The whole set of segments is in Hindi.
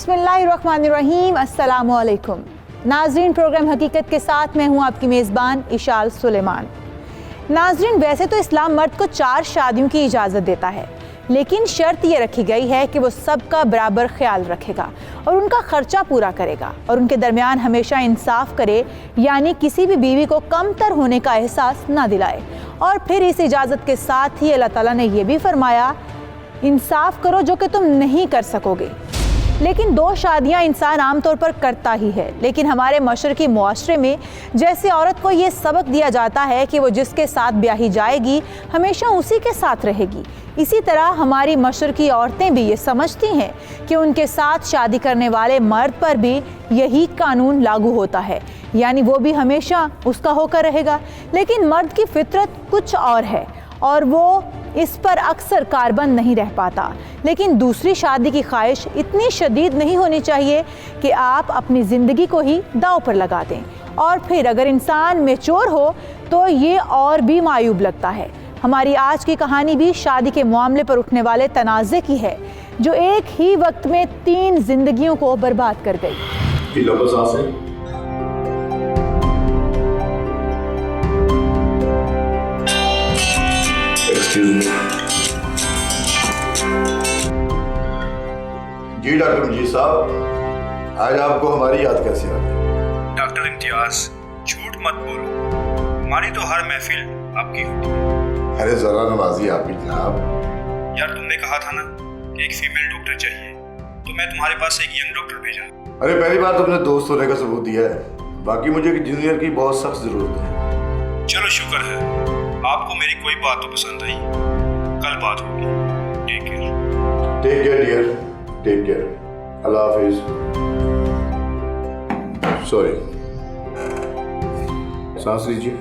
बिस्मिल्लाहिर्रहमानिर्रहीम, अस्सलामुअलैकुम। नाजरीन, प्रोग्राम हकीकत के साथ मैं हूँ आपकी मेज़बान इशाल सुलेमान। नाजरीन, वैसे तो इस्लाम मर्द को 4 शादियों की इजाज़त देता है, लेकिन शर्त ये रखी गई है कि वो सबका बराबर ख्याल रखेगा और उनका ख़र्चा पूरा करेगा और उनके दरमियान हमेशा इंसाफ करे, यानी किसी भी बीवी को कमतर होने का एहसास ना दिलाए। और फिर इस इजाज़त के साथ ही अल्लाह ताला ने यह भी फरमाया, इंसाफ करो जो कि तुम नहीं कर सकोगे। लेकिन 2 शादियां इंसान आमतौर पर करता ही है, लेकिन हमारे मशरकी मुआशरे में जैसे औरत को ये सबक दिया जाता है कि वो जिसके साथ ब्याही जाएगी हमेशा उसी के साथ रहेगी, इसी तरह हमारी मशरकी औरतें भी ये समझती हैं कि उनके साथ शादी करने वाले मर्द पर भी यही कानून लागू होता है, यानी वो भी हमेशा उसका होकर रहेगा। लेकिन मर्द की फितरत कुछ और है और वो इस पर अक्सर कारबंद नहीं रह पाता। लेकिन दूसरी शादी की ख्वाहिश इतनी शदीद नहीं होनी चाहिए कि आप अपनी ज़िंदगी को ही दांव पर लगा दें। और फिर अगर इंसान मैच्योर हो तो ये और भी मायूब लगता है। हमारी आज की कहानी भी शादी के मामले पर उठने वाले तनाज़े की है, जो एक ही वक्त में 3 जिंदगियों को बर्बाद कर गई। जी डॉक्टर मजीद साहब, आज आपको हमारी याद कैसे आ गई? डॉक्टर इम्तियाज, झूठ मत बोलो, हमारी तो हर महफिल आपकी होती है। अरे जरा नवाजी आप भी जनाब। यार, तुमने कहा था ना कि एक फीमेल डॉक्टर चाहिए, तो मैं तुम्हारे पास एक यंग डॉक्टर भेजा। अरे पहली बार तुमने दोस्त होने का सबूत दिया है, बाकी मुझे एक जूनियर की बहुत सख्त जरूरत है। चलो शुक्र है, आपको मेरी कोई बात तो पसंद आई। कल बात होगी। Take care dear, take care, अल्लाह हाफिज। सॉरी, सांस लीजिए।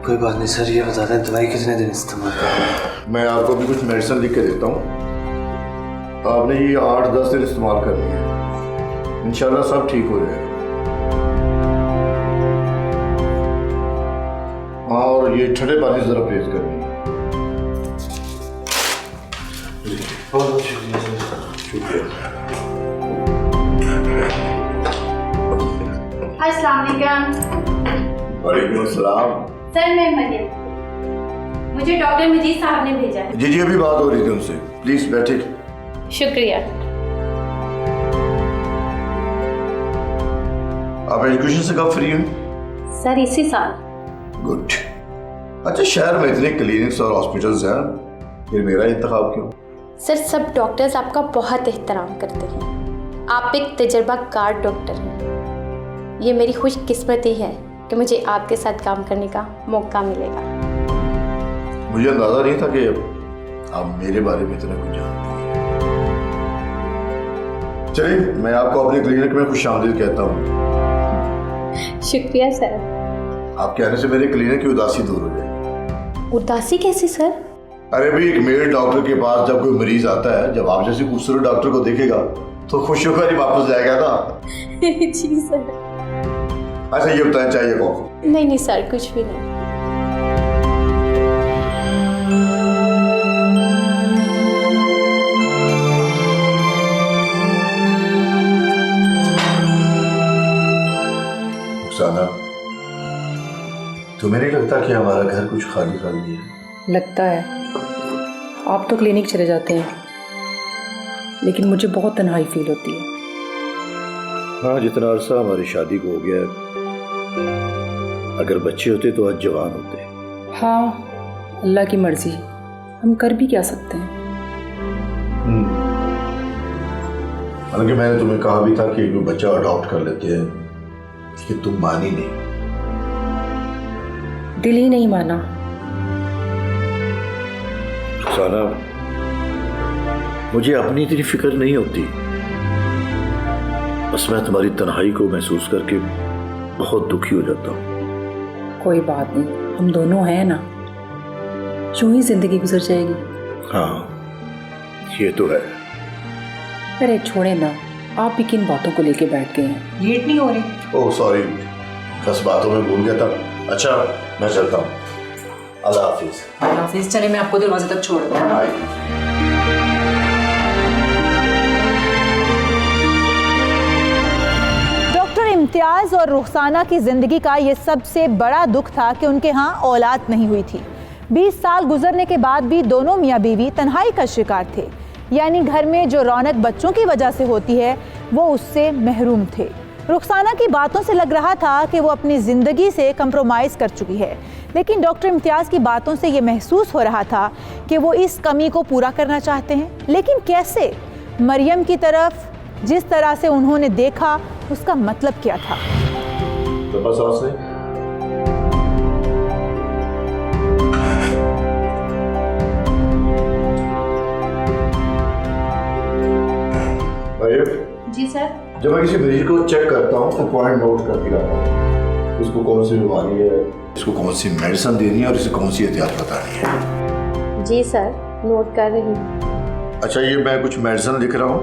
कोई बात नहीं सर, ये बता दें दवाई कितने दिन इस्तेमाल करनी? मैं आपको भी कुछ मेडिसिन लिख के देता हूँ, आपने ये 8-10 दिन इस्तेमाल करनी है, इंशाल्लाह सब ठीक हो जाएगा। हाँ, और ये ठंडे पानी से जरा परहेज करनी है। बहुत शुक्रिया सर। शुक्रिया। अस्सलाम वालेकुम। वालेकुम अस्सलाम। सर, मैं मरियम, मुझे डॉक्टर मजीद साहब ने भेजा है। जी अभी बात हो रही थी उनसे, प्लीज बैठे। शुक्रिया। आप एजुकेशन से कब फ्री हैं? सर, इसी साल। गुड। अच्छा, शहर में इतने क्लिनिक्स और हॉस्पिटल्स हैं, फिर मेरा इंतखाब क्यों? सर, सब डॉक्टर्स आपका बहुत एहतराम करते हैं। आप एक तजर्बाकार डॉक्टर हैं। ये मेरी खुशकिस्मती है कि मुझे आपके साथ काम करने का मौका मिलेगा। मुझे अंदाजा नहीं था कि आप मेरे बारे में इतना कुछ जानते हैं। चलिए, मैं आपको अपने क्लिनिक में खुशामदीद कहता हूँ। शुक्रिया सर। आपके आने से मेरे क्लिनिक की उदासी दूर हो जाएगी। उदासी कैसी सर? अरे भाई, एक मेल डॉक्टर के पास जब कोई मरीज आता है, जब आप जैसे खूबसूरत डॉक्टर को देखेगा तो खुश होकर ही वापस जाएगा ना। जी सर। अच्छा, ये बताएं, चाहिए कॉफी? नहीं सर, कुछ भी नहीं। रुखसाना, तुम्हें नहीं लगता कि हमारा घर कुछ खाली खाली है? लगता है। आप तो क्लिनिक चले जाते हैं, लेकिन मुझे बहुत तन्हाई फील होती है। हाँ, जितना अरसा हमारी शादी को हो गया है, अगर बच्चे होते तो आज जवान होते। हाँ, अल्लाह की मर्जी, हम कर भी क्या सकते हैं। हालांकि मैंने तुम्हें कहा भी था कि कोई बच्चा अडॉप्ट कर लेते हैं, कि तुम मानी नहीं। दिल ही नहीं माना। सारा, मुझे अपनी इतनी फिक्र नहीं होती, बस मैं तुम्हारी तन्हाई को महसूस करके बहुत दुखी हो जाता हूँ। कोई बात नहीं, हम दोनों हैं ना, यूं ही जिंदगी गुजर जाएगी। हाँ, ये तो है। अरे छोड़े ना, आप भी किन बातों को लेके बैठ गए हैं? लेट नहीं हो रहे? ओह सॉरी, 10 बातों में भूल गया था। अच्छा, मैं चलता हूँ। अल्लाह हाफिज। अल्लाह हाफिज। चले, मैं आपको दरवाजे तक छोड़ दूँ। इम्तियाज़ और रुखसाना की ज़िंदगी का ये सबसे बड़ा दुख था कि उनके यहाँ औलाद नहीं हुई थी। 20 साल गुजरने के बाद भी दोनों मियाँ बीवी तन्हाई का शिकार थे, यानी घर में जो रौनक बच्चों की वजह से होती है वो उससे महरूम थे। रुखसाना की बातों से लग रहा था कि वो अपनी ज़िंदगी से कंप्रोमाइज़ कर चुकी है, लेकिन डॉक्टर इम्तियाज़ की बातों से ये महसूस हो रहा था कि वो इस कमी को पूरा करना चाहते हैं। लेकिन कैसे? मरियम की तरफ जिस तरह से उन्होंने देखा उसका मतलब क्या था? तो बस और से जी सर। जब मैं किसी मरीज को चेक करता हूँ तो पॉइंट नोट करके लाता हूँ, उसको कौन सी बीमारी है, इसको कौन सी मेडिसिन देनी है और इसे कौन सी एहतियात बतानी है। जी सर, नोट कर रही हूँ। अच्छा, ये मैं कुछ मेडिसिन लिख रहा हूँ,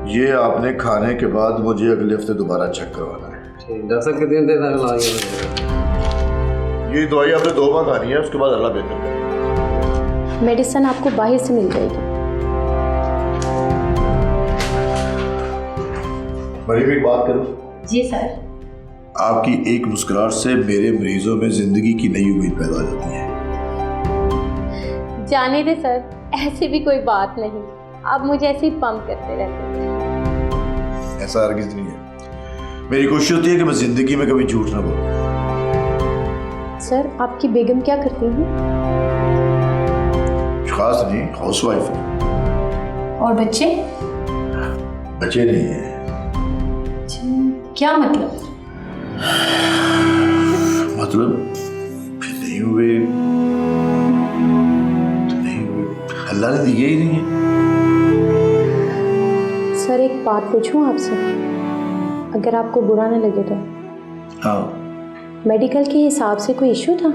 ये आपने खाने के बाद मुझे अगले हफ्ते दोबारा चेक करवाना है। डॉक्टर कितने दिन ये दवाई आपने 2 बार खानी है, उसके बाद अल्लाह बेहतर करेगा। मेडिसिन आपको बाहर से मिल जाएगी। मरीम, एक बात करूं? जी सर। आपकी एक मुस्कुराहट से मेरे मरीजों में जिंदगी की नई उम्मीद पैदा हो जाती है। जाने दे सर, ऐसी भी कोई बात नहीं, आप मुझे ऐसे ही पंप करते रहते हैं। ऐसा हरगिज़ नहीं है। मेरी कोशिश होती है कि मैं जिंदगी में कभी झूठ ना बोलूं। सर, आपकी बेगम क्या करती हैं? खास नहीं, हाउसवाइफ है। और बच्चे? बच्चे नहीं है। क्या मतलब? मतलब फिर नहीं हुए तो नहीं हुए, अल्लाह ने दिए ही नहीं है। सर, एक बात पूछूं आपसे, अगर आपको बुरा न लगे तो? हाँ। मेडिकल के हिसाब से कोई इशू था?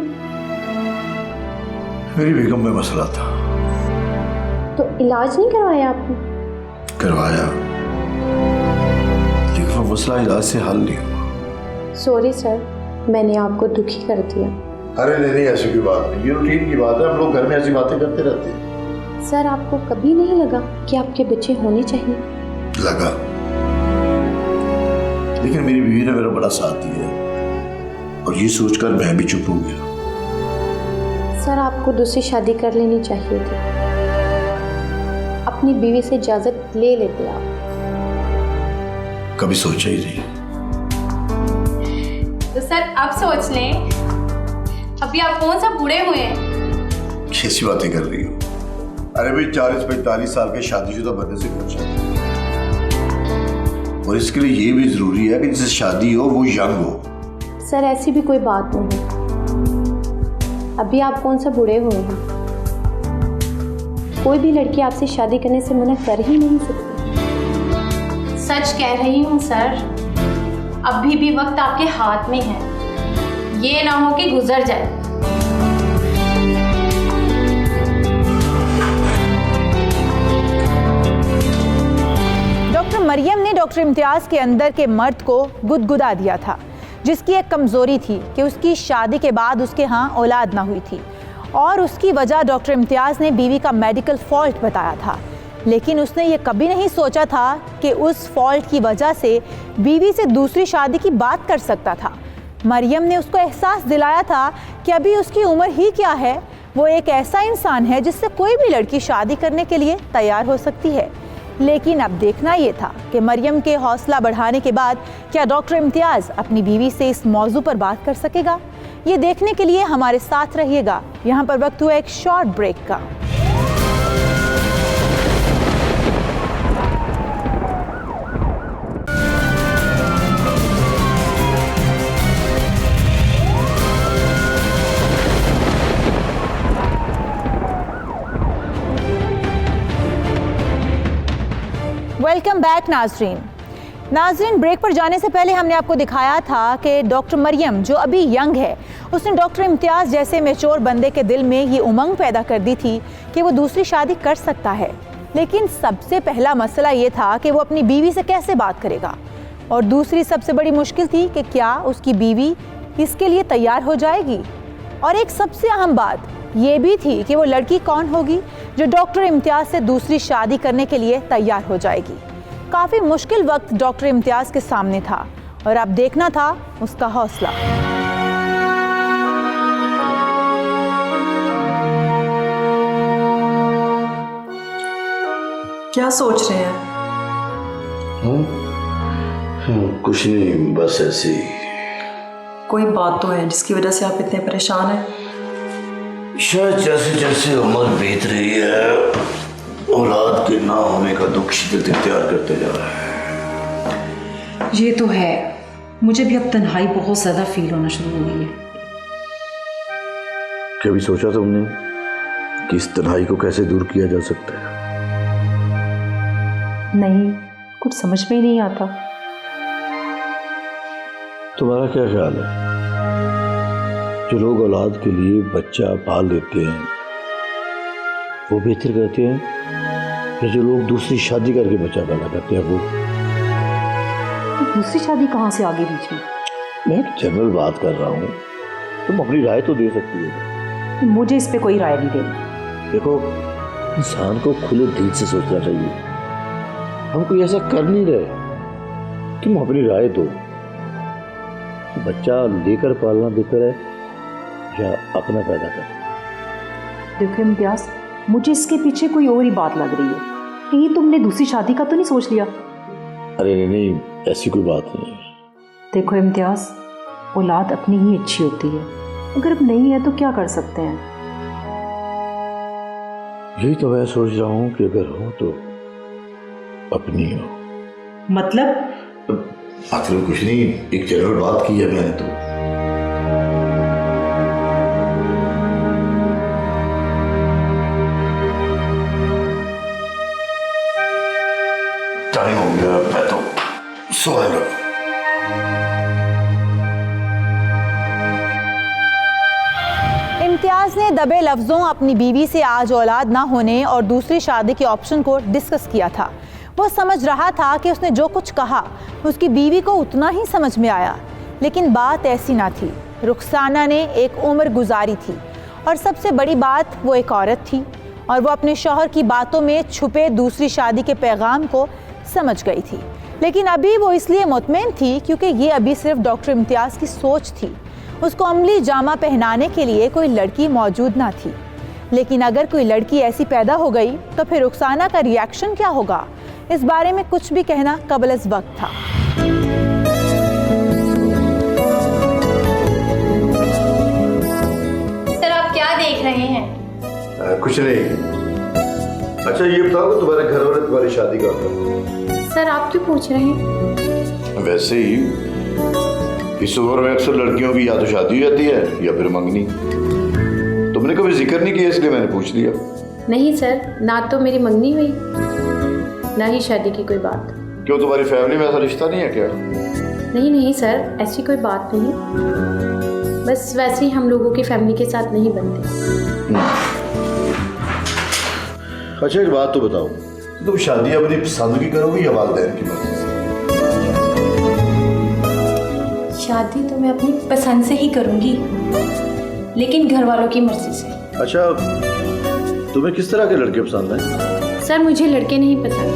मेरी बेगम में मसला था। तो इलाज नहीं करवाया आपने? करवाया, लेकिन वो मसला इलाज से हल नहीं हुआ। सॉरी सर, मैंने आपको दुखी कर दिया। अरे नहीं, ऐसी कोई बात नहीं, ये रूटीन की बात है, हम लोग घर में ऐसी बातें करते रहते हैं। सर, आपको कभी नहीं लगा कि आपके बच्चे होने चाहिए? लगा, लेकिन मेरी बीवी ने मेरा बड़ा साथ दिया और ये सोचकर मैं भी चुप हो गया। सर, आपको दूसरी शादी कर लेनी चाहिए थी, अपनी बीवी से इजाजत ले लेते आप। कभी सोचा ही नहीं। तो सर अब सोच लें, अभी आप कौन सा बूढ़े हुए हैं? कैसी बातें कर रही हो? अरे भाई, 40-45 साल के शादीशुदा बनने से कुछ है, और इसके लिए ये भी जरूरी है कि जिससे शादी हो वो यंग हो। सर, ऐसी भी कोई बात नहीं, अभी आप कौन सा बूढ़े हुए हैं, कोई भी लड़की आपसे शादी करने से मना कर ही नहीं सकती। सच कह रही हूँ सर, अभी भी वक्त आपके हाथ में है, ये ना हो कि गुजर जाए। डॉक्टर मरियम ने डॉक्टर इम्तियाज़ के अंदर के मर्द को गुदगुदा दिया था, जिसकी एक कमज़ोरी थी कि उसकी शादी के बाद उसके यहाँ औलाद ना हुई थी, और उसकी वजह डॉक्टर इम्तियाज़ ने बीवी का मेडिकल फॉल्ट बताया था। लेकिन उसने ये कभी नहीं सोचा था कि उस फॉल्ट की वजह से बीवी से दूसरी शादी की बात कर सकता था। मरियम ने उसको एहसास दिलाया था कि अभी उसकी उम्र ही क्या है, वो एक ऐसा इंसान है जिससे कोई भी लड़की शादी करने के लिए तैयार हो सकती है। लेकिन अब देखना ये था कि मरियम के हौसला बढ़ाने के बाद क्या डॉक्टर इम्तियाज़ अपनी बीवी से इस मौजू पर बात कर सकेगा। ये देखने के लिए हमारे साथ रहिएगा। यहाँ पर वक्त हुआ एक शॉर्ट ब्रेक का। वेलकम बैक नाजरीन, ब्रेक पर जाने से पहले हमने आपको दिखाया था कि डॉक्टर मरियम जो अभी यंग है, उसने डॉक्टर इम्तियाज़ जैसे मैच्योर बंदे के दिल में ये उमंग पैदा कर दी थी कि वो दूसरी शादी कर सकता है। लेकिन सबसे पहला मसला ये था कि वो अपनी बीवी से कैसे बात करेगा, और दूसरी सबसे बड़ी मुश्किल थी कि क्या उसकी बीवी इसके लिए तैयार हो जाएगी। और एक सबसे अहम बात ये भी थी कि वो लड़की कौन होगी जो डॉक्टर इम्तियाज़ से दूसरी शादी करने के लिए तैयार हो जाएगी। काफ़ी मुश्किल वक्त डॉक्टर इम्तियाज़ के सामने था और अब देखना था उसका हौसला। क्या सोच रहे हैं? कुछ नहीं, बस ऐसे ही। कोई बात तो है जिसकी वजह से आप इतने परेशान हैं? शायद जैसे जैसे उम्र बीत रही है, औलाद के ना होने का दुख शिद्दत इख्तियार करते जा रहा है। ये तो है, मुझे भी अब तन्हाई बहुत ज्यादा फील होना शुरू हो गई है। कभी सोचा तुमने कि इस तन्हाई को कैसे दूर किया जा सकता है? नहीं, कुछ समझ में ही नहीं आता। तुम्हारा क्या ख्याल है? जो लोग औलाद के लिए बच्चा पाल लेते हैं वो बेहतर करते हैं, या जो लोग दूसरी शादी करके बच्चा पैदा करते हैं वो? दूसरी शादी कहाँ से आगे बीच में? मैं जनरल बात कर रहा हूँ, तुम अपनी राय तो दे सकती हो। मुझे इस पे कोई राय नहीं देनी। देखो, इंसान को खुले दिल से सोचना चाहिए। हम कोई ऐसा कर नहीं रहे, तुम अपनी राय दो। बच्चा लेकर पालना बेहतर है या अपना पैदा करना? देखो इम्तियाज, मुझे इसके पीछे कोई और ही बात लग रही है। कहीं तुमने दूसरी शादी का तो नहीं सोच लिया? अरे नहीं, ऐसी कोई बात नहीं है। देखो इम्तियाज, औलाद अपनी ही अच्छी होती है, अगर अब नहीं है तो क्या कर सकते हैं। यही तो मैं सोच रहा हूँ कि अगर हो तो अपनी हो। मतलब कुछ नहीं, एक जनरल बात की है मैंने तो। टाइम हो गया, मैं तो सोने लगा। इम्तियाज ने दबे लफ्ज़ों अपनी बीवी से आज औलाद ना होने और दूसरी शादी के ऑप्शन को डिस्कस किया था। वो समझ रहा था कि उसने जो कुछ कहा उसकी बीवी को उतना ही समझ में आया, लेकिन बात ऐसी ना थी। रुखसाना ने एक उम्र गुजारी थी और सबसे बड़ी बात, वो एक औरत थी और वो अपने शौहर की बातों में छुपे दूसरी शादी के पैगाम को समझ गई थी। लेकिन अभी वो इसलिए मुतमईन थी क्योंकि ये अभी सिर्फ डॉक्टर इम्तियाज की सोच थी। उसको अमली जामा पहनाने के लिए कोई लड़की मौजूद ना थी। लेकिन अगर कोई लड़की ऐसी पैदा हो गई तो फिर रुखसाना का रिएक्शन क्या होगा, इस बारे में कुछ भी कहना कबल अज़ वक्त था। सर आप क्या देख रहे हैं? कुछ नहीं। अच्छा ये बताओ कि तुम्हारे घर वाले तुम्हारी शादी कब है? सर आप क्यों पूछ रहे हैं? वैसे ही इस उम्र में अक्सर लड़कियों की या तो शादी हो जाती है या फिर मंगनी। तुमने कभी जिक्र नहीं किया इसलिए मैंने पूछ लिया। नहीं सर, ना तो मेरी मंगनी हुई ना ही शादी की कोई बात। क्यों, तुम्हारी फैमिली में ऐसा रिश्ता नहीं है क्या? नहीं नहीं सर, ऐसी कोई बात नहीं, बस वैसे ही हम लोगों की फैमिली के साथ नहीं बनते। अच्छा एक बात तो बताओ, तुम शादी अपनी पसंद की करोगी या वालिदैन की मर्जी से? शादी तो मैं अपनी पसंद से ही करूंगी, लेकिन घर वालों की मर्जी से। अच्छा तुम्हें किस तरह के लड़के पसंद हैं? सर मुझे लड़के नहीं पसंद।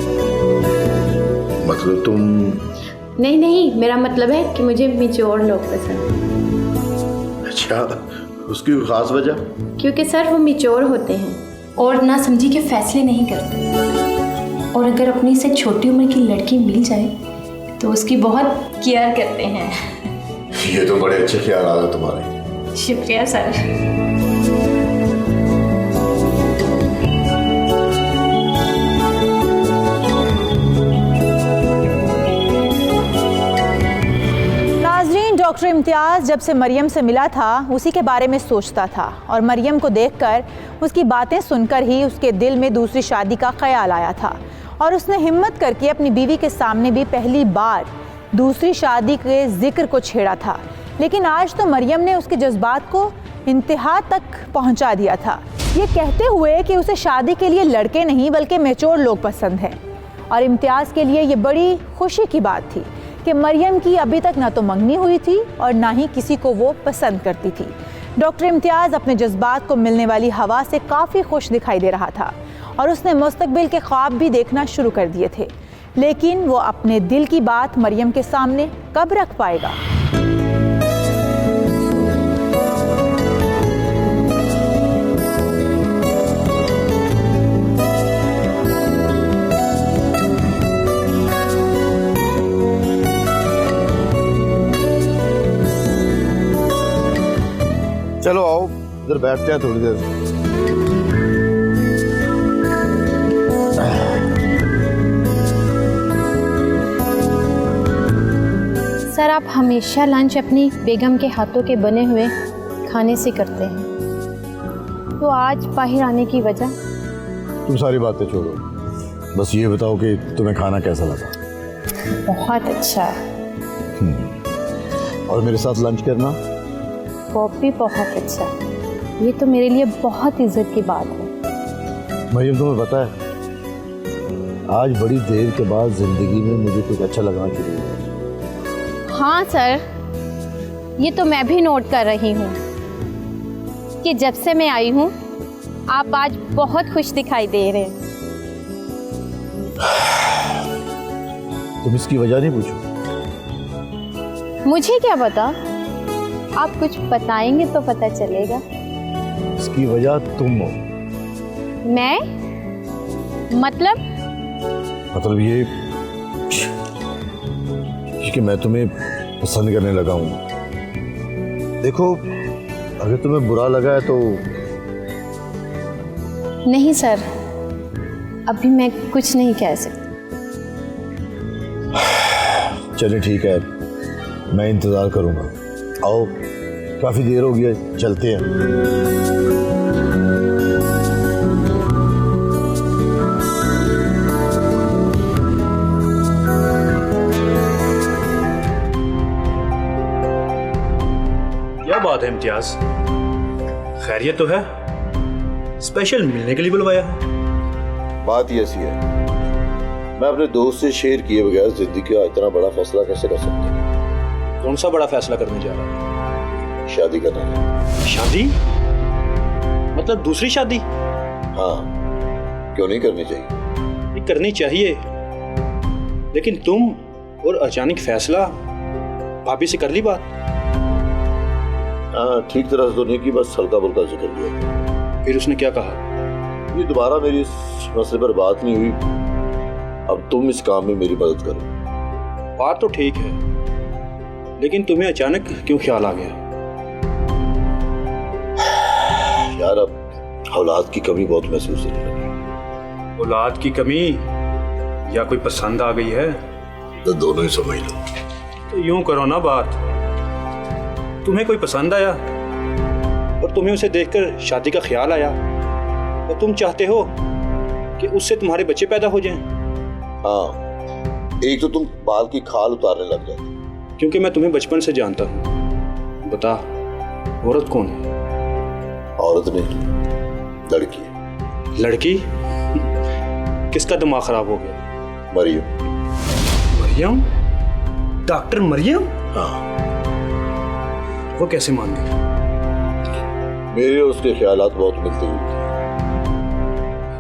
मतलब तुम? नहीं नहीं, मेरा मतलब है कि मुझे मैच्योर लोग पसंद। अच्छा, उसकी कोई खास वजह? क्योंकि सर वो मैच्योर होते हैं और ना समझी के फैसले नहीं करते, और अगर अपनी से छोटी उम्र की लड़की मिल जाए तो उसकी बहुत केयर करते हैं। ये तो बड़े अच्छे ख्याल आ रहे तुम्हारे। शुक्रिया सर। डॉक्टर इम्तियाज़ जब से मरियम से मिला था उसी के बारे में सोचता था और मरियम को देखकर, उसकी बातें सुनकर ही उसके दिल में दूसरी शादी का ख्याल आया था और उसने हिम्मत करके अपनी बीवी के सामने भी पहली बार दूसरी शादी के जिक्र को छेड़ा था। लेकिन आज तो मरियम ने उसके जज्बात को इंतहा तक पहुंचा दिया था, ये कहते हुए कि उसे शादी के लिए लड़के नहीं बल्कि मैच्योर लोग पसंद हैं। और इम्तियाज़ के लिए ये बड़ी खुशी की बात थी कि मरियम की अभी तक ना तो मंगनी हुई थी और ना ही किसी को वो पसंद करती थी। डॉक्टर इम्तियाज़ अपने जज्बात को मिलने वाली हवा से काफ़ी खुश दिखाई दे रहा था और उसने मुस्तकबिल के ख्वाब भी देखना शुरू कर दिए थे। लेकिन वो अपने दिल की बात मरियम के सामने कब रख पाएगा? चलो आओ इधर बैठते हैं थोड़ी देर। सर, आप हमेशा लंच अपनी बेगम के हाथों के बने हुए खाने से करते हैं, तो आज बाहर आने की वजह? तुम सारी बातें छोड़ो, बस ये बताओ कि तुम्हें खाना कैसा लगा? बहुत अच्छा। और मेरे साथ लंच करना? वो भी बहुत अच्छा। ये तो मेरे लिए बहुत इज्जत की बात है। मरियम, तुम्हें पता है आज बड़ी देर के बाद जिंदगी में मुझे कुछ अच्छा लगना शुरू हुआ। हाँ सर, ये तो मैं भी नोट कर रही हूँ कि जब से मैं आई हूँ आप आज बहुत खुश दिखाई दे रहे हैं। तुम इसकी वजह नहीं पूछो? मुझे क्या पता, आप कुछ बताएंगे तो पता चलेगा। इसकी वजह तुम हो। मैं? मतलब ये कि मैं तुम्हें पसंद करने लगा हूँ। देखो, अगर तुम्हें बुरा लगा है तो। नहीं सर, अभी मैं कुछ नहीं कह सकती। चलिए ठीक है, मैं इंतज़ार करूँगा। आओ, काफ़ी देर हो गई है, चलते हैं। क्या बात है इम्तियाज, खैरियत तो है? स्पेशल मिलने के लिए बुलवाया है? बात ही ऐसी है, मैं अपने दोस्त से शेयर किए बगैर जिंदगी का इतना बड़ा फैसला कैसे कर सकता हूँ? कौन सा बड़ा फैसला करने जा रहा है? शादी करना है। शादी? मतलब दूसरी शादी? हाँ, क्यों नहीं करनी चाहिए? ये करनी चाहिए, लेकिन तुम और अचानक फैसला, भाभी से कर ली बात? हाँ, ठीक तरह से तो नहीं की, बस हल्का फुल्का जिक्र किया। फिर उसने क्या कहा? ये दोबारा मेरी इस मसले पर बात नहीं हुई। अब तुम इस काम में मेरी मदद करो। बात तो ठीक है, लेकिन तुम्हें अचानक क्यों ख्याल आ गया? यार, अब औलाद की कमी बहुत महसूस होने लगी। औलाद की कमी या कोई पसंद आ गई है? तो दोनों ही समझ लो। तो यूं करो ना बात, तुम्हें कोई पसंद आया और तुम्हें उसे देखकर शादी का ख्याल आया, और तुम चाहते हो कि उससे तुम्हारे बच्चे पैदा हो जाएं। हाँ, एक तो तुम बाल की खाल उतारने लग जाते। क्योंकि मैं तुम्हें बचपन से जानता हूँ। बता, औरत कौन है? औरत नहीं, लड़की है। लड़की? किसका दिमाग खराब हो गया? मरियम। मरियम? डॉक्टर मरियम? हाँ। वो कैसे मान गई? मेरे और उसके ख्यालात बहुत मिलते जुलते हैं।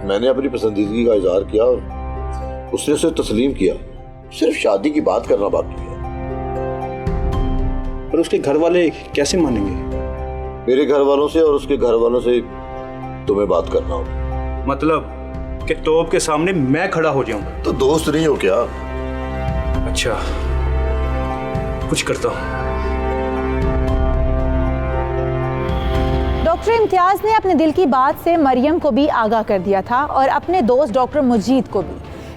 मैंने अपनी पसंदीदगी का इजहार किया और उसने उसे तस्लीम किया। सिर्फ शादी की बात करना बाकी है। पर उसके घर वाले कैसे मानेंगे? मेरे घर वालों से और उसके घर वालों से तुम्हें बात करना होगा। मतलब कि तोप के सामने मैं खड़ा हो जाऊं? तो दोस्त नहीं हो क्या? अच्छा, कुछ करता हूं। डॉक्टर इम्तियाज ने अपने दिल की बात से मरियम को भी आगाह कर दिया था और अपने दोस्त डॉक्टर मजीद को भी,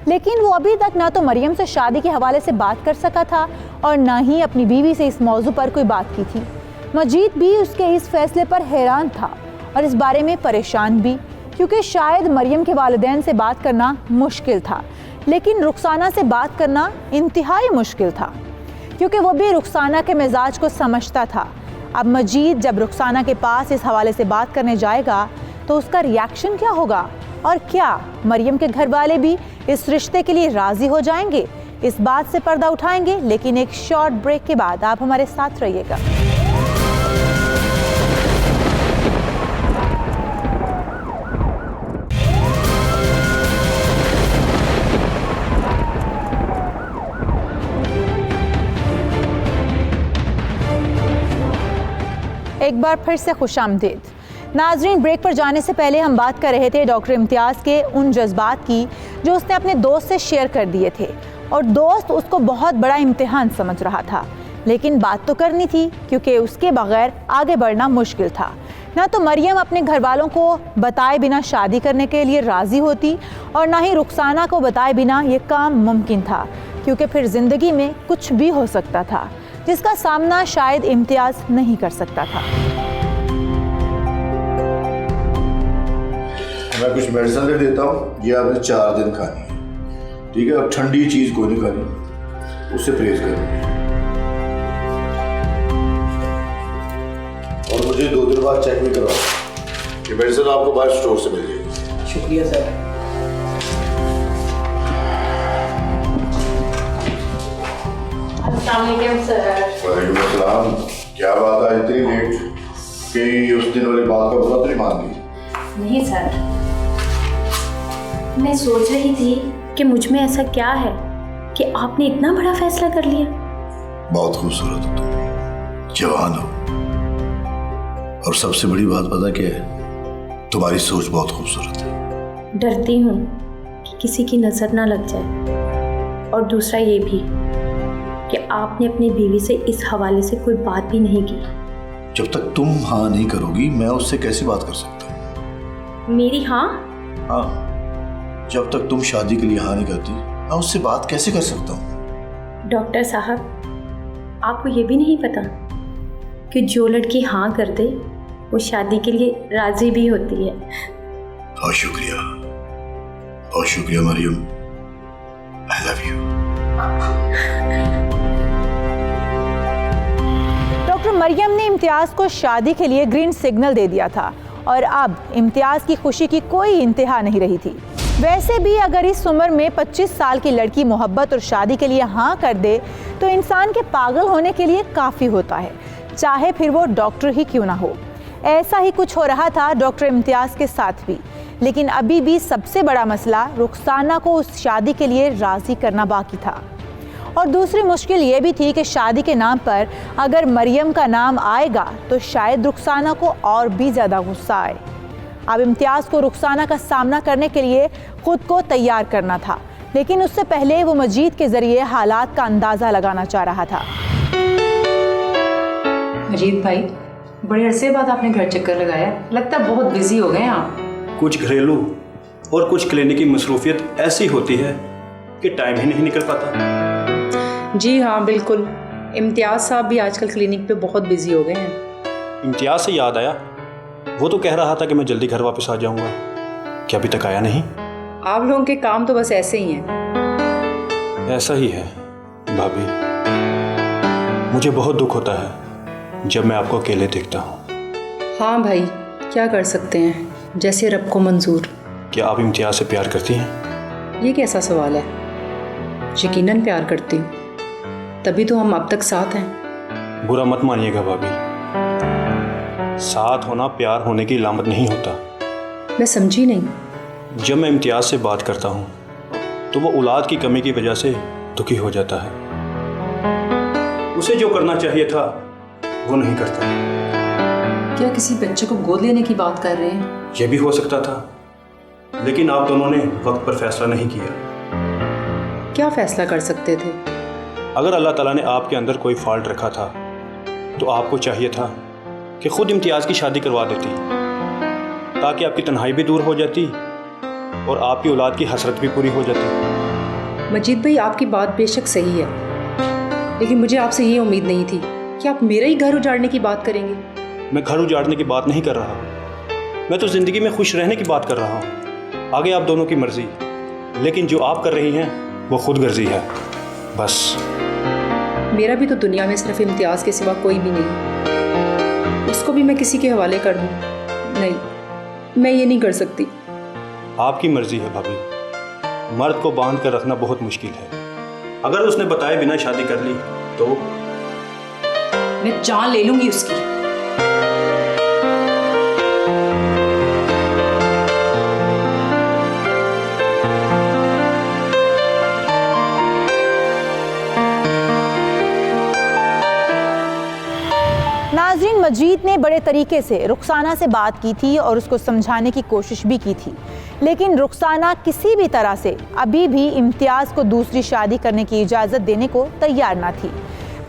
लेकिन वो अभी तक ना तो मरियम से शादी के हवाले से बात कर सका था और ना ही अपनी बीवी से इस मौजू पर कोई बात की थी। मजीद भी उसके इस फैसले पर हैरान था और इस बारे में परेशान भी, क्योंकि शायद मरियम के वालिदैन से बात करना मुश्किल था, लेकिन रुखसाना से बात करना इंतहाई मुश्किल था, क्योंकि वो भी रुखसाना के मिजाज को समझता था। अब मजीद जब रुखसाना के पास इस हवाले से बात करने जाएगा तो उसका रिएक्शन क्या होगा, और क्या मरियम के घर वाले भी इस रिश्ते के लिए राज़ी हो जाएंगे? इस बात से पर्दा उठाएंगे, लेकिन एक शॉर्ट ब्रेक के बाद। आप हमारे साथ रहिएगा। एक बार फिर से खुशामदीद। नाजरीन, ब्रेक पर जाने से पहले हम बात कर रहे थे डॉक्टर इम्तियाज़ के उन जज्बात की जो उसने अपने दोस्त से शेयर कर दिए थे, और दोस्त उसको बहुत बड़ा इम्तिहान समझ रहा था, लेकिन बात तो करनी थी क्योंकि उसके बगैर आगे बढ़ना मुश्किल था। ना तो मरियम अपने घर वालों को बताए बिना शादी करने के लिए राज़ी होती, और ना ही रुखसाना को बताए बिना ये काम मुमकिन था, क्योंकि फिर ज़िंदगी में कुछ भी हो सकता था जिसका सामना शायद इम्तियाज़ नहीं कर सकता था। मैं कुछ मेडिसिन लिख देता हूँ, ये आपने 4 दिन खानी है, ठीक है? और ठंडी चीज़ कोई नहीं खानी, उससे परहेज करनी। और मुझे 2 दिन बाद चेक भी करवाओ। ये मेडिसिन आपको बाहर स्टोर से मिल जाएगी। शुक्रिया सर। अस्सलामुअलैकुम सर। वालेकुम अस्सलाम। क्या बात है इतनी लेट? कि उस दिन वाली बात का बुरा तो नहीं मान ली? नहीं सर, मैं सोच रही थी कि मुझ में ऐसा क्या है कि आपने इतना बड़ा फैसला कर लिया। बहुत खूबसूरत हो तुम, जवान हो, और सबसे बड़ी बात पता क्या है? तुम्हारी सोच बहुत खूबसूरत है। डरती हूँ कि किसी की नज़र ना लग जाए, और दूसरा ये भी कि आपने अपनी बीवी से इस हवाले से कोई बात भी नहीं की। जब तक तुम हाँ नहीं करोगी मैं उससे कैसे बात कर सकता हूँ? मेरी हाँ? हाँ, जब तक तुम शादी के लिए हाँ नहीं करती मैं उससे बात कैसे कर सकता हूँ? डॉक्टर साहब, आपको ये भी नहीं पता कि जो लड़की हाँ कर दे वो शादी के लिए राजी भी होती है। बहुत शुक्रिया Mariyam, I love you. Doctor Mariyam ने इम्तियाज़ को शादी के लिए ग्रीन सिग्नल दे दिया था, और अब इम्तियाज़ की खुशी की कोई इंतहा नहीं रही थी। वैसे भी अगर इस उम्र में 25 साल की लड़की मोहब्बत और शादी के लिए हाँ कर दे तो इंसान के पागल होने के लिए काफ़ी होता है, चाहे फिर वो डॉक्टर ही क्यों ना हो। ऐसा ही कुछ हो रहा था डॉक्टर इम्तियाज़ के साथ भी, लेकिन अभी भी सबसे बड़ा मसला रुखसाना को उस शादी के लिए राज़ी करना बाकी था। और दूसरी मुश्किल ये भी थी कि शादी के नाम पर अगर मरियम का नाम आएगा तो शायद रुखसाना को और भी ज़्यादा गुस्सा आए। अब इम्तियाज़ को रुखसाना का सामना करने के लिए खुद को तैयार करना था, लेकिन उससे पहले वो मजीद के ज़रिए हालात का अंदाज़ा लगाना चाह रहा था। मजीद भाई, बड़े अरसे बाद आपने घर चक्कर लगाया, लगता है बहुत बिजी हो गए हैं आप। कुछ घरेलू और कुछ क्लिनिकी मसरूफियत ऐसी होती है कि टाइम ही नहीं निकल पाता। जी हाँ बिल्कुल, इम्तियाज़ साहब भी आजकल क्लिनिक पे बहुत बिजी हो गए हैं। इम्तियाज़ से याद आया, वो तो कह रहा था कि मैं जल्दी घर वापस आ जाऊंगा, क्या अभी तक आया नहीं? आप लोगों के काम तो बस ऐसे ही हैं। ऐसा ही है भाभी, मुझे बहुत दुख होता है जब मैं आपको अकेले देखता हूँ। हाँ भाई, क्या कर सकते हैं, जैसे रब को मंजूर। क्या आप इम्तियाज़ से प्यार करती हैं? ये कैसा सवाल है? यकीनन प्यार करती हूँ, तभी तो हम अब तक साथ हैं। बुरा मत मानिएगा भाभी, साथ होना प्यार होने की इलामत नहीं होता। मैं समझी नहीं। जब मैं इम्तियाज़ से बात करता हूँ तो वो औलाद की कमी की वजह से दुखी हो जाता है। उसे जो करना चाहिए था वो नहीं करता। क्या किसी बच्चे को गोद लेने की बात कर रहे हैं? यह भी हो सकता था, लेकिन आप दोनों ने वक्त पर फैसला नहीं किया। क्या फैसला कर सकते थे? अगर अल्लाह ताला ने आपके अंदर कोई फॉल्ट रखा था तो आपको चाहिए था कि खुद इम्तियाज़ की शादी करवा देती, ताकि आपकी तन्हाई भी दूर हो जाती और आपकी औलाद की हसरत भी पूरी हो जाती। मजीद भाई, आपकी बात बेशक सही है, लेकिन मुझे आपसे ये उम्मीद नहीं थी कि आप मेरा ही घर उजाड़ने की बात करेंगे। मैं घर उजाड़ने की बात नहीं कर रहा, मैं तो ज़िंदगी में खुश रहने की बात कर रहा हूँ। आगे आप दोनों की मर्ज़ी, लेकिन जो आप कर रही हैं वो खुद गर्जी है बस। मेरा भी तो दुनिया में सिर्फ इम्तियाज़ के सिवा कोई भी नहीं, उसको भी मैं किसी के हवाले कर दूँ? नहीं, मैं ये नहीं कर सकती। आपकी मर्जी है भाभी, मर्द को बांध कर रखना बहुत मुश्किल है। अगर उसने बताए बिना शादी कर ली तो मैं जान ले लूंगी उसकी। नाजरीन, मजीद ने बड़े तरीके से रुखसाना से बात की थी और उसको समझाने की कोशिश भी की थी, लेकिन रुखसाना किसी भी तरह से अभी भी इम्तियाज़ को दूसरी शादी करने की इजाज़त देने को तैयार ना थी।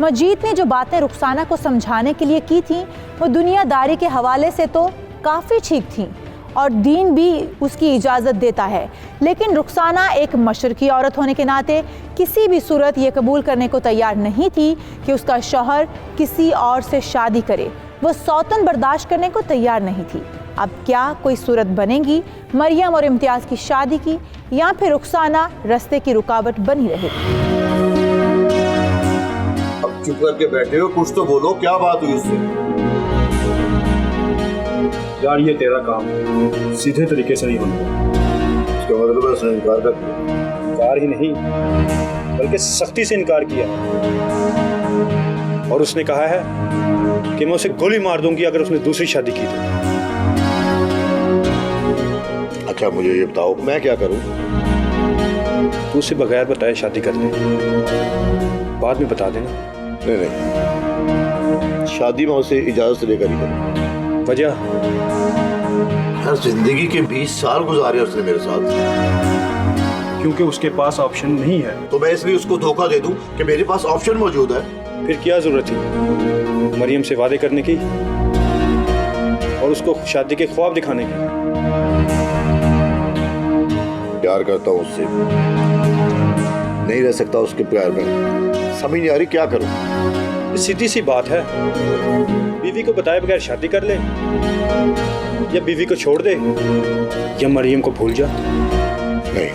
मजीद ने जो बातें रुखसाना को समझाने के लिए की थी वो दुनियादारी के हवाले से तो काफ़ी ठीक थी और दीन भी उसकी इजाज़त देता है, लेकिन रुखसाना एक मशरकी औरत होने के नाते किसी भी सूरत ये कबूल करने को तैयार नहीं थी कि उसका शौहर किसी और से शादी करे। वो सौतन बर्दाश्त करने को तैयार नहीं थी। अब क्या कोई सूरत बनेगी मरियम और इम्तियाज़ की शादी की, या फिर रुखसाना रास्ते की रुकावट बनी रहेगी? अब चुप करके बैठे हो, कुछ तो बोलो, क्या बात हुई उससे? यार ये तेरा काम है, सीधे तरीके से नहीं होना। इसका मतलब उसने इनकार कर दिया? इनकार ही नहीं बल्कि सख्ती से इनकार किया और उसने कहा है कि मैं उसे गोली मार दूंगी अगर उसने दूसरी शादी की तो। अच्छा मुझे ये बताओ, मैं क्या करूं? तू उसे बगैर बताए शादी कर ले, बाद में बता देना। नहीं नहीं, शादी मैं उसे इजाजत से लेकर ही करूं। वजह? हर जिंदगी के 20 साल गुजारे उसने मेरे साथ। क्योंकि उसके पास ऑप्शन नहीं है। तो मैं इसलिए उसको धोखा दे दूं कि मेरे पास ऑप्शन मौजूद है? फिर क्या जरूरत थी मरियम से वादे करने की और उसको शादी के ख्वाब दिखाने की? प्यार करता हूं उससे, नहीं रह सकता उसके प्यार में। समझ नहीं आ रही क्या करूं। सीधी सी बात है, बीवी को बताए बगैर शादी कर ले या बीवी को छोड़ दे या मरियम को भूल जा। नहीं,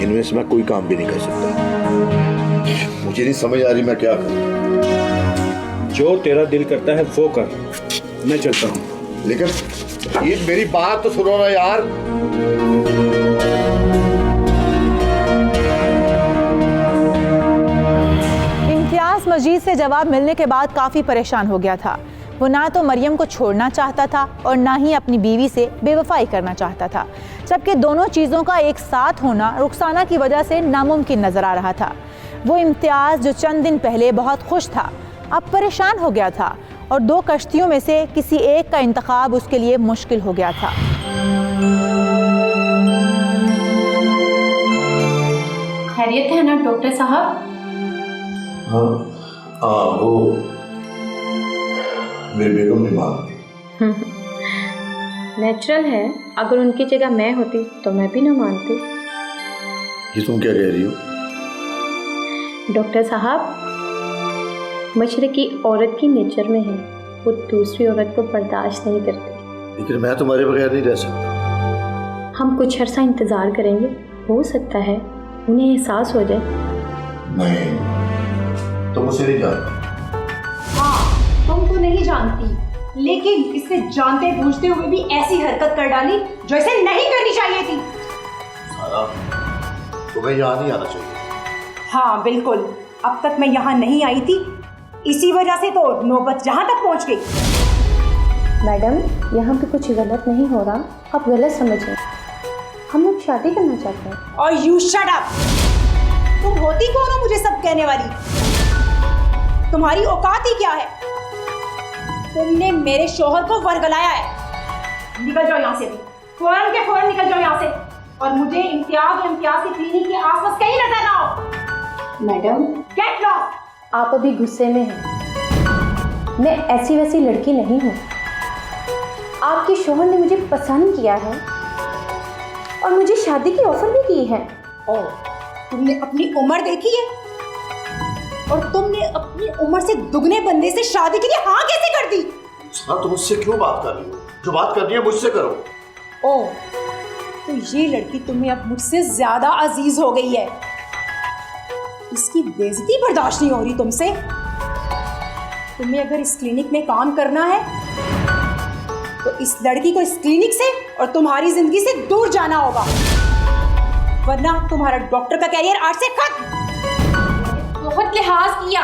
इनमें से मैं कोई काम भी नहीं कर सकता। मुझे नहीं समझ आ रही मैं क्या करूं। जो तेरा दिल करता है वो कर, मैं चलता हूं। लेकिन ये मेरी बात तो सुनो ना यार। इम्तियाज़ मजीद से जवाब मिलने के बाद काफ़ी परेशान हो गया था। वो ना तो मरियम को छोड़ना चाहता था और ना ही अपनी बीवी से बेवफाई करना चाहता था, जबकि दोनों चीज़ों का एक साथ होना रुखसाना की वजह से नामुमकिन नज़र आ रहा था। वो इम्तियाज़ जो चंद दिन पहले बहुत खुश था, अब परेशान हो गया था और दो कश्तियों में से किसी एक का इंतखाब उसके लिए मुश्किल हो गया था। खैरियत है ना डॉक्टर साहब? हाँ, वो मेरी बेगम नहीं मानती। नेचुरल है, अगर उनकी जगह मैं होती तो मैं भी ना मानती। ये तुम क्या कह रही हो? डॉक्टर साहब, मशरकी औरत की नेचर में है, वो दूसरी औरत को बर्दाश्त नहीं करती। लेकिन मैं तुम्हारे बगैर नहीं रह सकता। हम कुछ अर्सा इंतज़ार करेंगे, हो सकता है उन्हें एहसास हो जाए। नहीं, तुम उसे नहीं जानती। हाँ, तुम तो नहीं जानती, लेकिन इससे जानते बूझते हुए भी ऐसी हरकत कर डाली जो इसे नहीं करनी चाहिए थी। सारा, तुम्हें यहाँ नहीं आना चाहिए। हाँ बिल्कुल, अब तक मैं यहाँ नहीं आई थी, इसी वजह से तो नौबत यहाँ तक पहुँच गई। मैडम, यहाँ पे कुछ गलत नहीं हो रहा, आप गलत समझें। हम लोग शादी करना चाहते हैं। और यू शट अप। तुम होती कौन हो मुझे सब कहने वाली? तुम्हारी औकात ही क्या है? तुमने मेरे शौहर को वर्गलाया है। निकल जाओ यहाँ से भी, फौरन के फौरन निकल जाओ यहाँ से, और मुझे इम्तियाज और इम्तियाज की क्लिनिक के आसपास कहीं नजर ना आओ। Madam, get lost. आप अभी गुस्से में हैं। मैं ऐसी वैसी लड़की नहीं हूँ। आपके शौहर ने मुझे पसंद किया है और मुझे शादी की ऑफर भी की है। ओह, तुमने अपनी उम्र देखी है? और तुमने अपनी उम्र से दुगने बंदे से शादी के लिए हाँ कैसे कर दी? हाँ, तुम मुझसे क्यों बात कर रही हो? जो बात करनी है मुझसे करो। ओह, तो ये लड़की तुम्हें अब मुझसे ज्यादा अजीज हो गई है। इसकी बेइज्जती बर्दाश्त नहीं हो रही तुमसे। तुम्हें अगर इस क्लिनिक में काम करना है तो इस लड़की को इस क्लिनिक से और तुम्हारी जिंदगी से दूर जाना होगा, वरना तुम्हारा डॉक्टर का कैरियर आज से खत्म। बहुत लिहाज किया।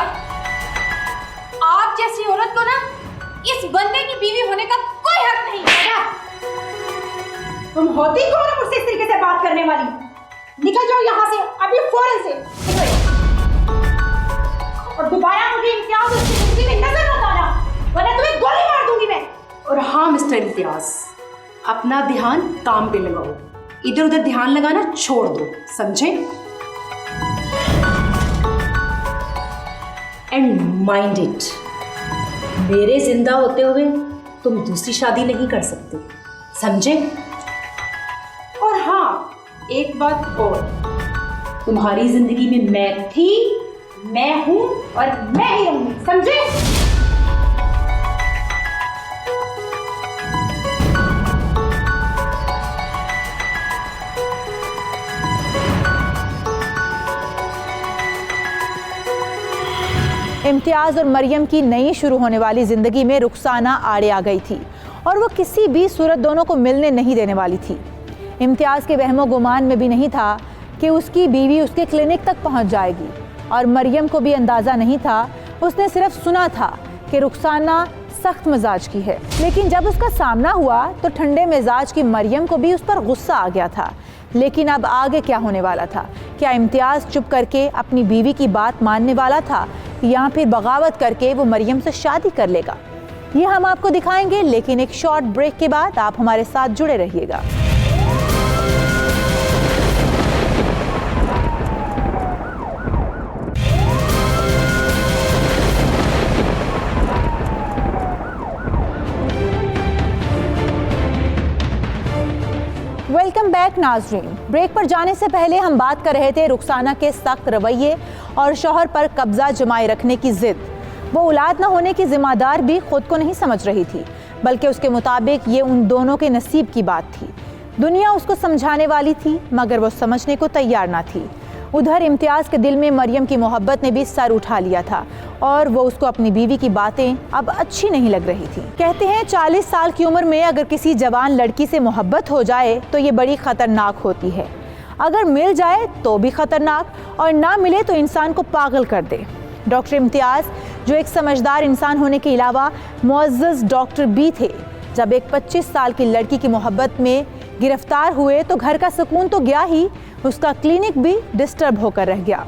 आप जैसी औरत को ना इस बंदे की बीवी होने का कोई हक नहीं है। तुम होती कौन हो मुझसे इस तरीके से बात करने वाली? निकल जाओ यहाँ से अभी फौरन से, और दोबारा मुझे मिस्टर इम्तियाज, अपना ध्यान काम पे लगाओ, इधर उधर ध्यान लगाना छोड़ दो, समझे? एंड माइंड इट, मेरे जिंदा होते हुए तुम दूसरी शादी नहीं कर सकते, समझे? और हाँ, एक बात और, तुम्हारी जिंदगी में मैं थी, मैं हूं और मैं ही रहूंगी, समझे? इम्तियाज़ और मरियम की नई शुरू होने वाली ज़िंदगी में रुखसाना आड़े आ गई थी और वो किसी भी सूरत दोनों को मिलने नहीं देने वाली थी। इम्तियाज़ के वहमो गुमान में भी नहीं था कि उसकी बीवी उसके क्लिनिक तक पहुंच जाएगी और मरियम को भी अंदाज़ा नहीं था, उसने सिर्फ सुना था कि रुखसाना सख्त मिजाज की है। लेकिन जब उसका सामना हुआ तो ठंडे मिजाज की मरियम को भी उस पर गुस्सा आ गया था। लेकिन अब आगे क्या होने वाला था? क्या इम्तियाज़ चुप करके अपनी बीवी की बात मानने वाला था या फिर बगावत करके वो मरियम से शादी कर लेगा? ये हम आपको दिखाएंगे, लेकिन एक शॉर्ट ब्रेक के बाद आप हमारे साथ जुड़े रहिएगा। वेलकम बैक नाजरीन। ब्रेक पर जाने से पहले हम बात कर रहे थे रुखसाना के सख्त रवैये और शौहर पर कब्जा जमाए रखने की जिद। वो औलाद न होने की जिम्मेदार भी खुद को नहीं समझ रही थी, बल्कि उसके मुताबिक ये उन दोनों के नसीब की बात थी। दुनिया उसको समझाने वाली थी मगर वो समझने को तैयार ना थी। उधर इम्तियाज़ के दिल में मरियम की मोहब्बत ने भी सर उठा लिया था और वो उसको अपनी बीवी की बातें अब अच्छी नहीं लग रही थी। कहते हैं 40 साल की उम्र में अगर किसी जवान लड़की से मोहब्बत हो जाए तो ये बड़ी ख़तरनाक होती है। अगर मिल जाए तो भी ख़तरनाक, और ना मिले तो इंसान को पागल कर दे। डॉक्टर इम्तियाज़, जो एक समझदार इंसान होने के अलावा मुअज़्ज़ज़ डॉक्टर भी थे, जब एक 25 साल की लड़की की मोहब्बत में गिरफ्तार हुए तो घर का सुकून तो गया ही, उसका क्लिनिक भी डिस्टर्ब होकर रह गया।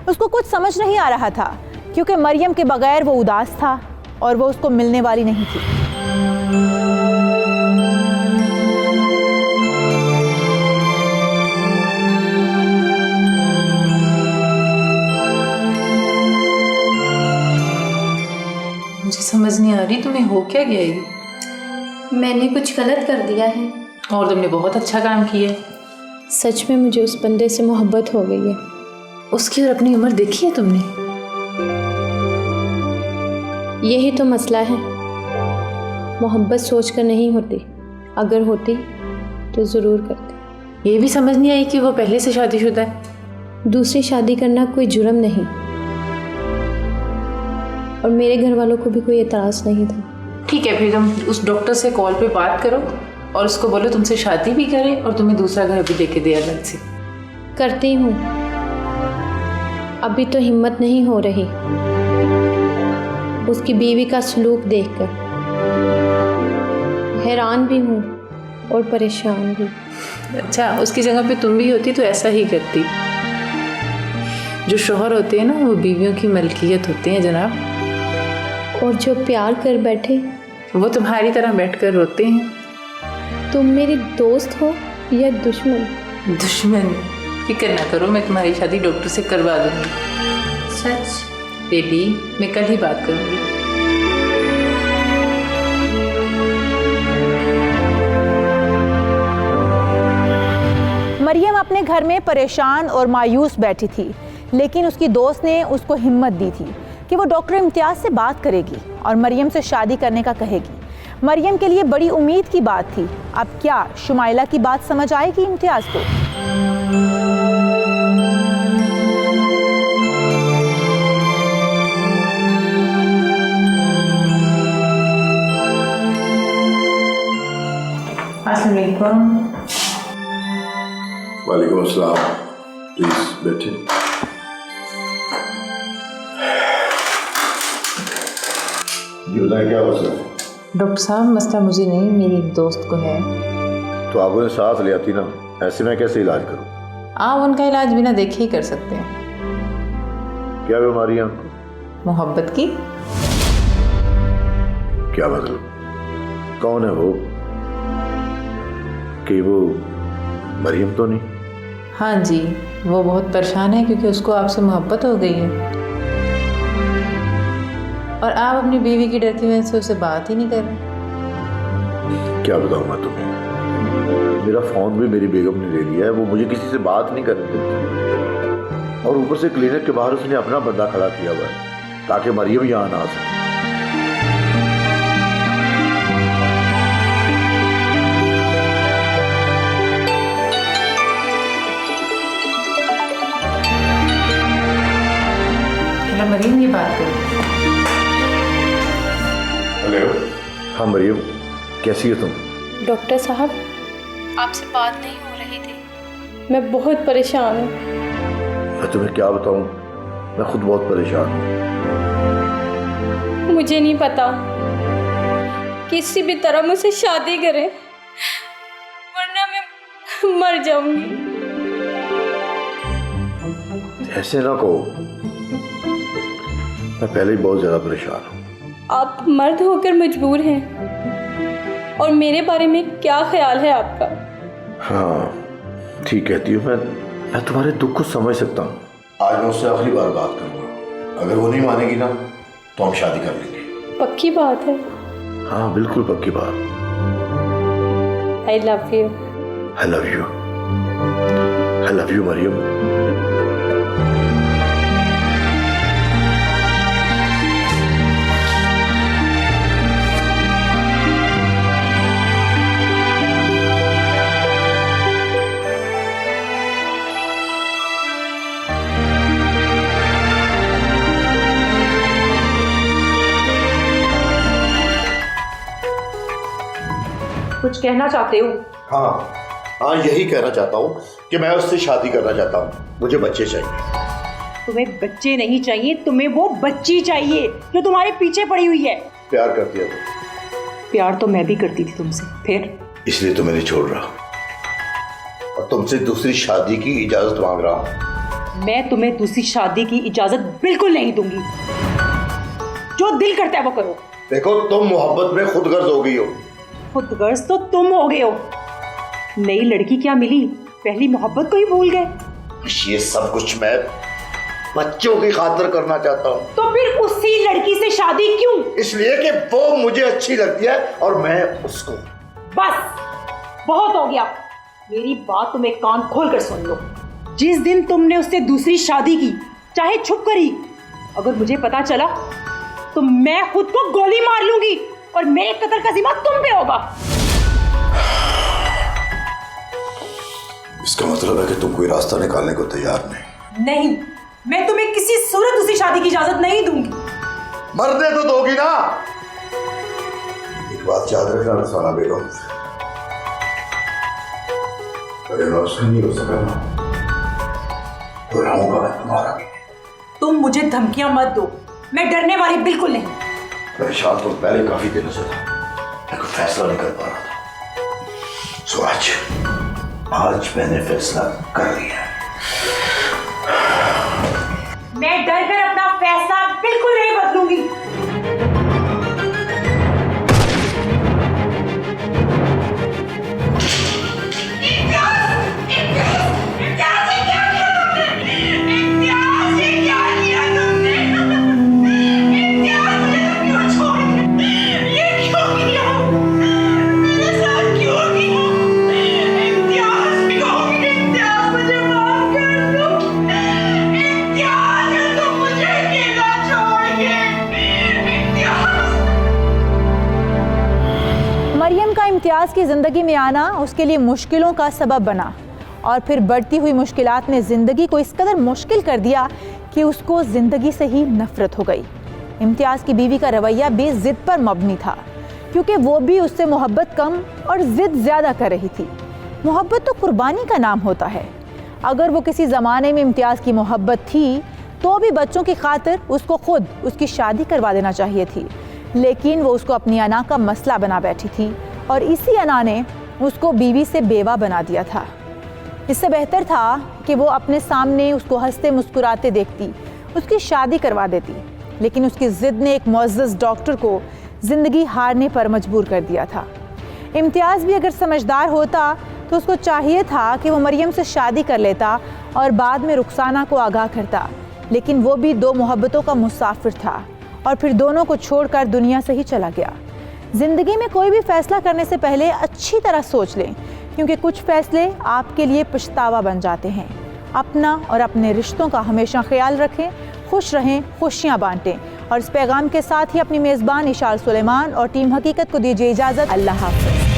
उसको कुछ समझ नहीं आ रहा था क्योंकि मरियम के बगैर वो उदास था और वो उसको मिलने वाली नहीं थी। मुझे समझ नहीं आ रही तुम्हें हो क्या गया ये? मैंने कुछ गलत कर दिया है और तुमने बहुत अच्छा काम किया है। सच में मुझे उस बंदे से मोहब्बत हो गई है। उसकी और अपनी उम्र देखी है तुमने? यही तो मसला है, मोहब्बत सोचकर नहीं होती, अगर होती तो ज़रूर करती। ये भी समझ नहीं आई कि वो पहले से शादीशुदा है। दूसरी शादी करना कोई जुर्म नहीं, और मेरे घर वालों को भी कोई एतराज़ नहीं था। ठीक है, फिर तुम उस डॉक्टर से कॉल पे बात करो और उसको बोलो तुमसे शादी भी करे और तुम्हें दूसरा घर भी देके दे अलग से। करती हूँ, अभी तो हिम्मत नहीं हो रही उसकी बीवी का सलूक देखकर। हैरान भी हूँ और परेशान भी। अच्छा, उसकी जगह पे तुम भी होती तो ऐसा ही करती। जो शौहर होते हैं ना, वो बीवियों की मलकियत होते हैं जनाब। और जो प्यार कर बैठे वो तुम्हारी तरह बैठकर रोते हैं। तुम मेरी दोस्त हो या दुश्मन? दुश्मन? फिक्र ना करो, मैं तुम्हारी शादी डॉक्टर से करवा दूंगी। सच? बेबी, मैं कल ही बात करूंगी। मरियम अपने घर में परेशान और मायूस बैठी थी, लेकिन उसकी दोस्त ने उसको हिम्मत दी थी कि वो डॉक्टर इम्तियाज़ से बात करेगी और मरियम से शादी करने का कहेगी। मरियम के लिए बड़ी उम्मीद की बात थी। अब क्या शुमाइला की बात समझ आएगी इम्तियाज़ को? अस्सलाम वालेकुम। वालेकुम अस्सलाम। प्लीज बैठे। ये बताएं क्या मसला है? डॉक्टर साहब, मसला मुझे नहीं, मेरी एक दोस्त को है। तो आप उन्हें साथ ले आती ना, ऐसे में कैसे इलाज करूं? आप उनका इलाज बिना देखे ही कर सकते हैं। क्या बीमारी है? मोहब्बत की। क्या मतलब? कौन है वो? कि वो मरियम तो नहीं? हाँ जी, वो बहुत परेशान है क्योंकि उसको आपसे मोहब्बत हो गई है और आप अपनी बीवी की डर की वजह से उससे बात ही नहीं कर रहे। क्या बताऊँ मैं तुम्हें, मेरा फोन भी मेरी बेगम ने ले लिया है। वो मुझे किसी से बात नहीं करने देती और ऊपर से क्लिनिक के बाहर उसने अपना बंदा खड़ा किया हुआ है ताकि मरियम यहाँ ना आ सके। मरियम ये बात करो। हेलो। हाँ मरियम, कैसी हो तुम? डॉक्टर साहब, आपसे बात नहीं हो रही थी। मैं बहुत परेशान हूँ। मैं तुम्हें क्या बताऊं, मैं खुद बहुत परेशान हूँ। मुझे नहीं पता, किसी भी तरह मुझसे शादी करें वरना मैं मर जाऊंगी। ऐसे ना कहो, मैं पहले ही बहुत ज्यादा परेशान हूँ। आप मर्द होकर मजबूर हैं और मेरे बारे में क्या ख्याल है आपका? हाँ ठीक कहती हूँ, मैं तुम्हारे दुख को समझ सकता हूँ। आज मैं उससे आखिरी बार बात करूँगा, अगर वो नहीं मानेगी ना तो हम शादी कर लेंगे। पक्की बात है? हाँ बिल्कुल पक्की बात। I love you. I love you. I love you Mariyam. कुछ कहना चाहते हो? हाँ यही कहना चाहता हूँ कि मैं उससे शादी करना चाहता हूँ। मुझे बच्चे चाहिए। तुम्हें बच्चे नहीं चाहिए, तुम्हें वो बच्ची चाहिए जो तुम्हारे पीछे पड़ी हुई है। प्यार करती है तुम? प्यार तो मैं भी करती थी तुमसे, फिर इसलिए तो मैं नहीं छोड़ रहा और तुमसे दूसरी शादी की इजाजत मांग रहा हूँ। मैं तुम्हें दूसरी शादी की इजाजत बिल्कुल नहीं दूंगी। जो दिल करता है वो करो। देखो तुम मोहब्बत में खुद गर्ज हो गई हो। खुद गर्ज तो तुम हो गए हो। नई लड़की क्या मिली, पहली मोहब्बत को ही भूल गए। ये सब कुछ मैं बच्चों की खातिर करना चाहता हूँ। तो फिर उसी लड़की से शादी क्यों? इसलिए कि वो मुझे अच्छी लगती है और मैं उसको। बस बहुत हो गया। मेरी बात तुम्हें कान खोल कर सुन लो। जिस दिन तुमने उससे दूसरी शादी की, चाहे छुप कर ही, अगर मुझे पता चला तो मैं खुद को गोली मार लूंगी और मेरे कत्ल का जिम्मा तुम पे होगा। इसका मतलब है कि तुम कोई रास्ता निकालने को तैयार नहीं? नहीं, मैं तुम्हें किसी सूरत दूसरी शादी की इजाजत नहीं दूंगी। मरने तो दोगी ना? एक बात याद रखना रसाना बेगम, अगर मैं उसका नहीं हो सका ना तो रहूंगा मैं तुम्हारा भी। तुम मुझे धमकियां मत दो, मैं डरने वाली बिल्कुल नहीं। परेशान तो पहले काफी दिनों से था, मैं कोई फैसला नहीं कर पा रहा था। सो आज मैंने फैसला कर लिया। मैं डर कर अपना फैसला बिल्कुल नहीं बदलूंगी। इम्तियाज़ की ज़िंदगी में आना उसके लिए मुश्किलों का सबब बना और फिर बढ़ती हुई मुश्किलात ने ज़िंदगी को इस कदर मुश्किल कर दिया कि उसको ज़िंदगी से ही नफ़रत हो गई। इम्तियाज़ की बीवी का रवैया भी ज़िद पर मबनी था क्योंकि वो भी उससे मोहब्बत कम और ज़िद ज़्यादा कर रही थी। मोहब्बत तो कुर्बानी का नाम होता है। अगर वो किसी ज़माने में इम्तियाज़ की मोहब्बत थी तो भी बच्चों की खातिर उसको खुद उसकी शादी करवा देना चाहिए थी, लेकिन वो उसको अपनी अना का मसला बना बैठी थी और इसी अना ने उसको बीवी से बेवा बना दिया था। इससे बेहतर था कि वो अपने सामने उसको हंसते मुस्कुराते देखती, उसकी शादी करवा देती, लेकिन उसकी ज़िद ने एक मुअज़्ज़ज़ डॉक्टर को ज़िंदगी हारने पर मजबूर कर दिया था। इम्तियाज़ भी अगर समझदार होता तो उसको चाहिए था कि वो मरियम से शादी कर लेता और बाद में रुखसाना को आगाह करता, लेकिन वो भी दो मोहब्बतों का मुसाफिर था और फिर दोनों को छोड़कर दुनिया से ही चला गया। ज़िंदगी में कोई भी फैसला करने से पहले अच्छी तरह सोच लें, क्योंकि कुछ फैसले आपके लिए पछतावा बन जाते हैं। अपना और अपने रिश्तों का हमेशा ख्याल रखें, खुश रहें, खुशियाँ बांटें। और इस पैगाम के साथ ही अपनी मेज़बान इशाल सुलेमान और टीम हकीकत को दीजिए इजाज़त। अल्लाह हाफ़िज़।